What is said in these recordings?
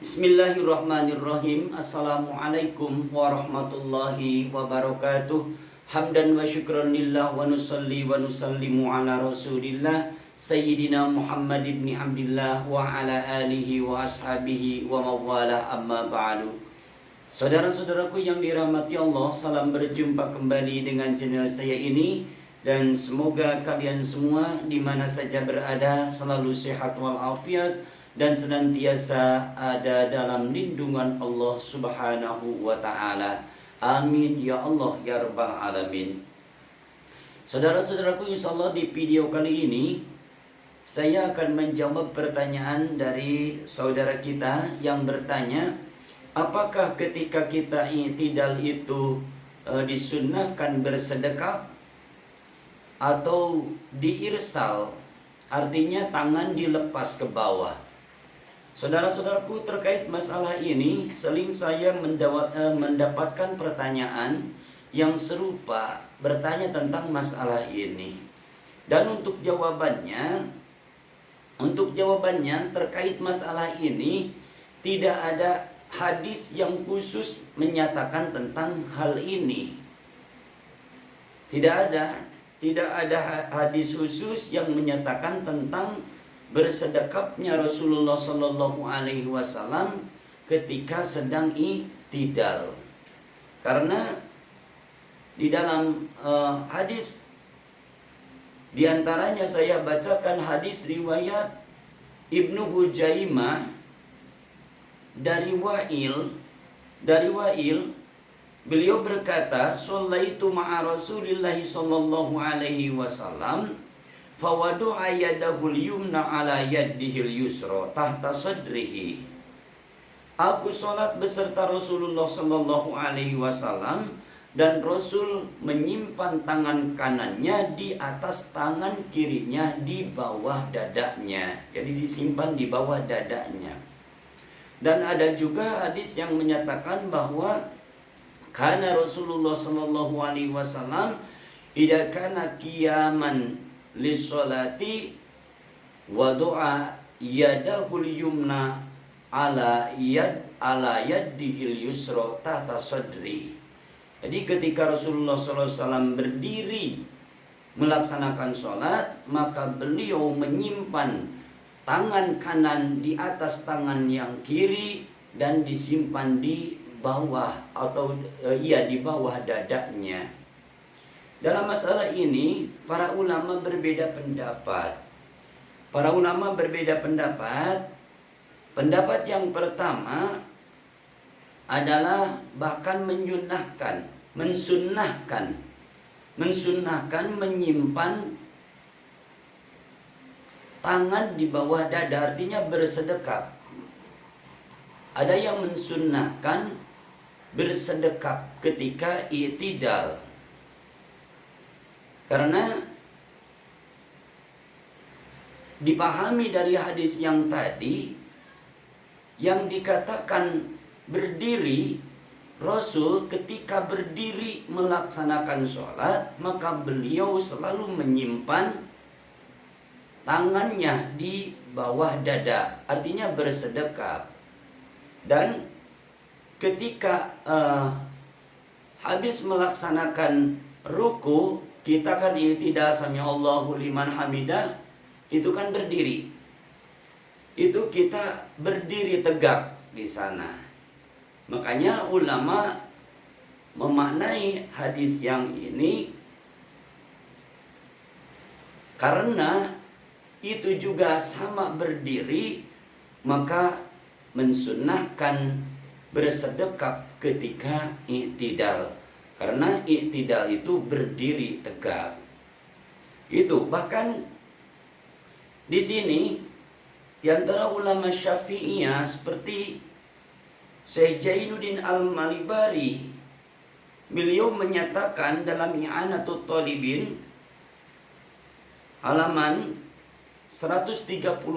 Bismillahirrahmanirrahim. Assalamualaikum warahmatullahi wabarakatuh. Hamdan wa syukran lillah wa nusalli wa nusallimu ala rasulillah Sayyidina Muhammad ibn Abdillah wa ala alihi wa ashabihi wa mawala amma ba'du. Saudara-saudaraku yang dirahmati Allah, salam berjumpa kembali dengan channel saya ini. Dan semoga kalian semua di mana saja berada selalu sehat walafiat dan senantiasa ada dalam lindungan Allah Subhanahu wa ta'ala. Amin ya Allah ya rabbal alamin. Saudara-saudaraku, insyaallah di video kali ini saya akan menjawab pertanyaan dari saudara kita yang bertanya, apakah ketika kita i'tidal itu disunnahkan bersedekah atau diirsal, artinya tangan dilepas ke bawah. Saudara-saudaraku, terkait masalah ini sering saya mendapatkan pertanyaan yang serupa, bertanya tentang masalah ini. Dan untuk jawabannya terkait masalah ini tidak ada hadis yang khusus menyatakan tentang hal ini. Tidak ada hadis khusus yang menyatakan tentang bersedekapnya Rasulullah Shallallahu Alaihi Wasallam ketika sedang i'tidal. Karena di dalam hadis, diantaranya saya bacakan hadis riwayat Ibnu Hujaimah dari Wa'il, beliau berkata, "Shallaitu ma'a Rasulillahi sallallahu alaihi wasallam, fawadu'a yadahul yumna ala yaddihil yusra tahta sadrihi." Aku sholat beserta Rasulullah sallallahu alaihi wasallam dan Rasul menyimpan tangan kanannya di atas tangan kirinya di bawah dadanya. Jadi disimpan di bawah dadanya. Dan ada juga hadis yang menyatakan bahwa karena Rasulullah sallallahu alaihi wasallam idza kana qiyaman lisolati wadu'a yadahul yumna ala yaddihil yusra tahta sadri. Jadi ketika Rasulullah SAW berdiri melaksanakan sholat, maka beliau menyimpan tangan kanan di atas tangan yang kiri dan disimpan di bawah di bawah dadanya. Dalam masalah ini, para ulama berbeda pendapat. Pendapat yang pertama adalah bahkan mensunnahkan menyimpan tangan di bawah dada, artinya bersedekap. Ada yang mensunnahkan bersedekap ketika i'tidal. Karena dipahami dari hadis yang tadi, yang dikatakan berdiri, Rasul ketika berdiri melaksanakan sholat, maka beliau selalu menyimpan tangannya di bawah dada, artinya bersedekap. Dan ketika habis melaksanakan ruku, kita kan i'tidal sami Allahu liman hamidah, itu kan berdiri. Itu kita berdiri tegak di sana. Makanya ulama memaknai hadis yang ini karena itu juga sama berdiri, maka mensunnahkan bersedekap ketika i'tidal. Karena i'tidal itu berdiri tegak. Itu bahkan di sini di antara ulama Syafi'iyah seperti Syekh Jainuddin Al-Malibari, beliau menyatakan dalam I'anatut Talibin halaman 135,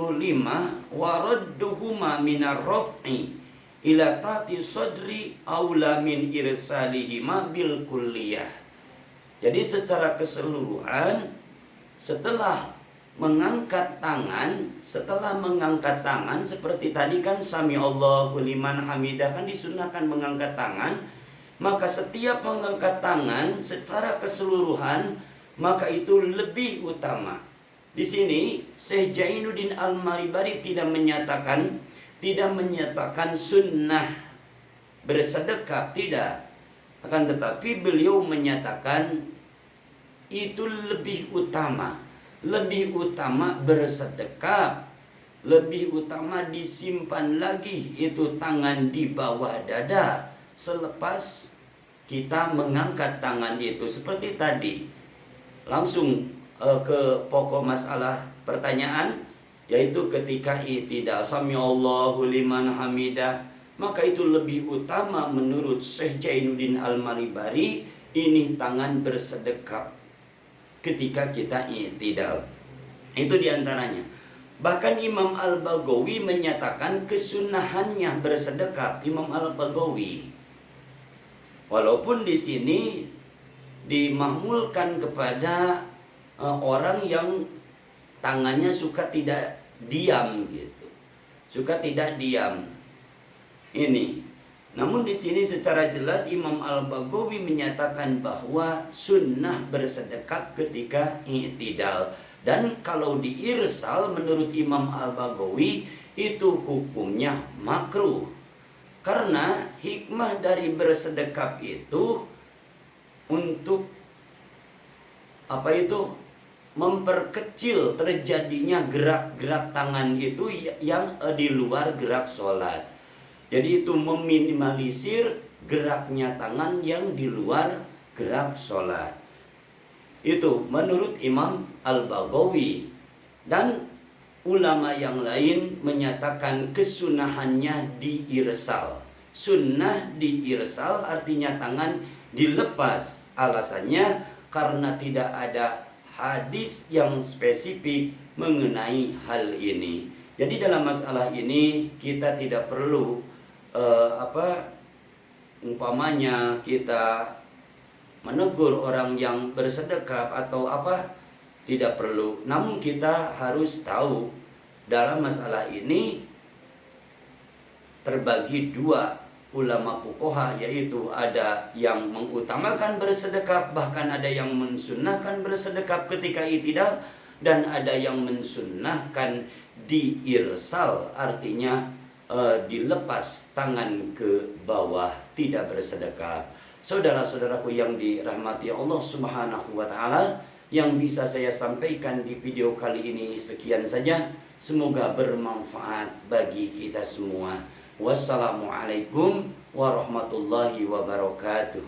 waradduhuma minar raf'i ila tati sadri aula min irsalihima bil kulliyah. Jadi secara keseluruhan, setelah mengangkat tangan. Setelah mengangkat tangan seperti tadi kan sami Allahu liman hamidah kan disunahkan mengangkat tangan. Maka setiap mengangkat tangan secara keseluruhan maka itu lebih utama. Di sini Syekh Jainuddin Al-Maribari tidak menyatakan sunnah bersedekah, tidak. Akan tetapi beliau menyatakan itu lebih utama bersedekah, lebih utama disimpan lagi itu tangan di bawah dada selepas kita mengangkat tangan itu. Seperti tadi, langsung ke pokok masalah pertanyaan, yaitu ketika i'tidal sami Allahu liman hamidah, maka itu lebih utama menurut Syekh Jainuddin Al-Maribari ini tangan bersedekap ketika kita i'tidal. Itu diantaranya. Bahkan Imam Al-Baghawi menyatakan kesunahannya bersedekap. Imam Al-Baghawi, walaupun di sini dimahmulkan kepada orang yang tangannya suka tidak diam gitu, suka tidak diam ini. Namun di sini secara jelas Imam Al-Baghawi menyatakan bahwa sunnah bersedekap ketika i'tidal. Dan kalau diirsal menurut Imam Al-Baghawi itu hukumnya makruh. Karena hikmah dari bersedekap itu untuk memperkecil terjadinya gerak-gerak tangan itu yang di luar gerak sholat. Jadi itu meminimalisir geraknya tangan yang di luar gerak sholat. Itu menurut Imam Al-Baghawi. Dan ulama yang lain menyatakan kesunahannya diirsal. Sunnah diirsal artinya tangan dilepas. Alasannya karena tidak ada hadis yang spesifik mengenai hal ini. Jadi dalam masalah ini kita tidak perlu umpamanya kita menegur orang yang bersedekap atau tidak perlu. Namun kita harus tahu dalam masalah ini terbagi dua ulama fuqaha, yaitu ada yang mengutamakan bersedekap, bahkan ada yang mensunnahkan bersedekap ketika i'tidal, dan ada yang mensunnahkan diirsal, artinya dilepas tangan ke bawah, tidak bersedekap. Saudara-saudaraku yang dirahmati Allah Subhanahu wa taala, yang bisa saya sampaikan di video kali ini sekian saja. Semoga bermanfaat bagi kita semua. Wassalamualaikum warahmatullahi wabarakatuh.